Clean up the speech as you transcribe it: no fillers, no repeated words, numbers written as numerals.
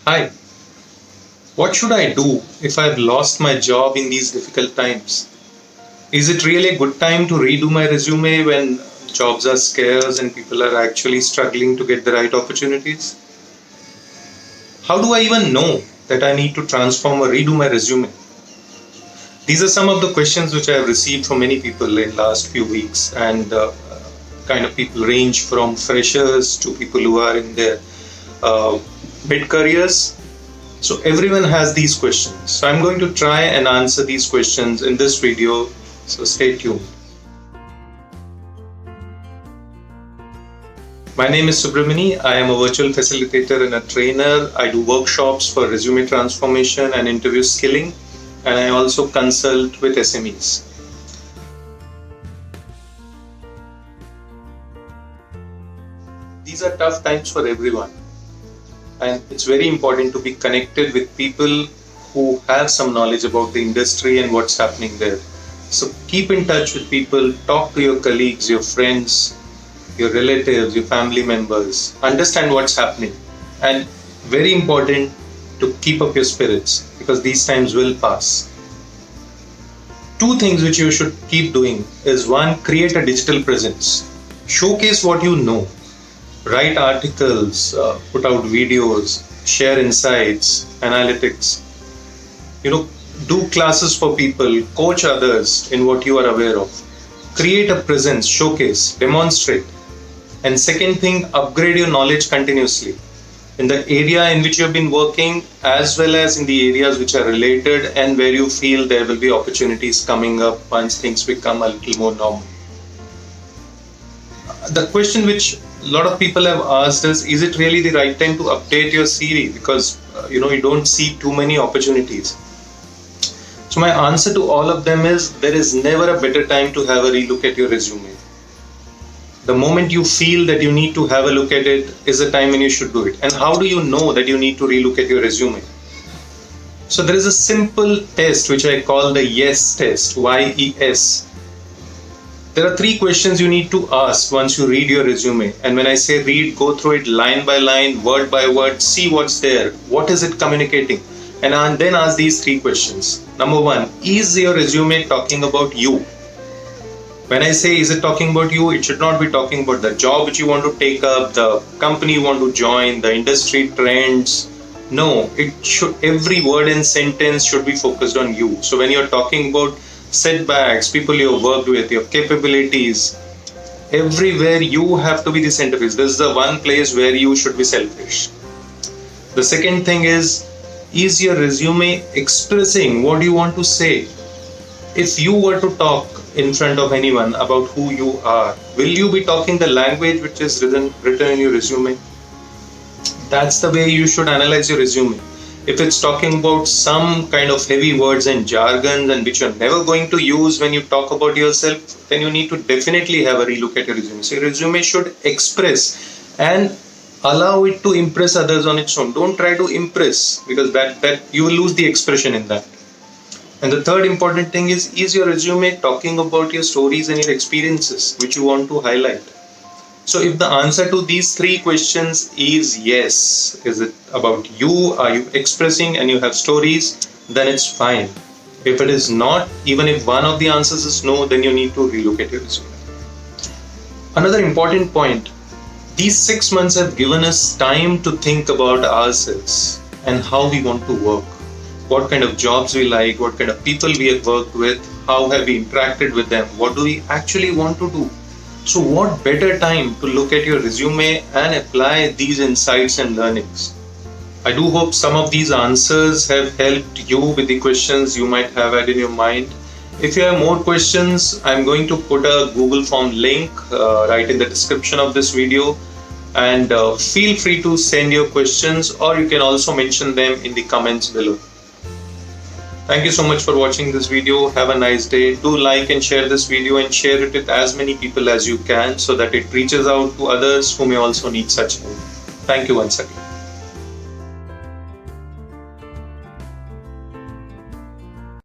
Hi, what should I do if I've lost my job in these difficult times? Is it really a good time to redo my resume when jobs are scarce and people are actually struggling to get the right opportunities? How do I even know that I need to transform or redo my resume? These are some of the questions which I have received from many people in last few weeks, and kind of people range from freshers to people who are in their uh, mid careers. So everyone has these questions. So I'm going to try and answer these questions in this video. So stay tuned. My name is Subramani. I am a virtual facilitator and a trainer. I do workshops for resume transformation and interview skilling, and I also consult with SMEs. These are tough times for everyone, and it's very important to be connected with people who have some knowledge about the industry and what's happening there. So keep in touch with people, talk to your colleagues, your friends, your relatives, your family members, understand what's happening, and very important to keep up your spirits because these times will pass. Two things which you should keep doing is one, create a digital presence, showcase what you know, write articles, put out videos, share insights, analytics. Do classes for people, coach others in what you are aware of. Create a presence, showcase, demonstrate. And second thing, upgrade your knowledge continuously in the area in which you have been working, as well as in the areas which are related and where you feel there will be opportunities coming up once things become a little more normal. The question which a lot of people have asked is it really the right time to update your CV because you don't see too many opportunities? So my answer to all of them is there is never a better time to have a relook at your resume. The moment you feel that you need to have a look at it is the time when you should do it. And how do you know that you need to relook at your resume? So there is a simple test which I call the YES test, YES. There are three questions you need to ask once you read your resume. And when I say read, go through it line by line, word by word, see what's there. What is it communicating? And then ask these three questions. Number one, is your resume talking about you? When I say is it talking about you, it should not be talking about the job which you want to take up, the company you want to join, the industry trends. No, every word and sentence should be focused on you. So when you're talking about setbacks, people you've worked with, your capabilities, everywhere you have to be the centerpiece. This is the one place where you should be selfish. The second thing is your resume expressing what you want to say? If you were to talk in front of anyone about who you are, will you be talking the language which is written in your resume? That's the way you should analyze your resume. If it's talking about some kind of heavy words and jargon and which you're never going to use when you talk about yourself, then you need to definitely have a relook at your resume. So your resume should express and allow it to impress others on its own. Don't try to impress because that you will lose the expression in that. And the third important thing is your resume talking about your stories and your experiences which you want to highlight? So if the answer to these three questions is yes, is it about you, are you expressing and you have stories, then it's fine. If it is not, even if one of the answers is no, then you need to relook at your resume. Another important point, these 6 months have given us time to think about ourselves and how we want to work. What kind of jobs we like, what kind of people we have worked with, how have we interacted with them, what do we actually want to do. So what better time to look at your resume and apply these insights and learnings. I do hope some of these answers have helped you with the questions you might have had in your mind. If you have more questions, I'm going to put a Google form link right in the description of this video, and feel free to send your questions, or you can also mention them in the comments below. Thank you so much for watching this video. Have a nice day. Do like and share this video and share it with as many people as you can so that it reaches out to others who may also need such help. Thank you once again.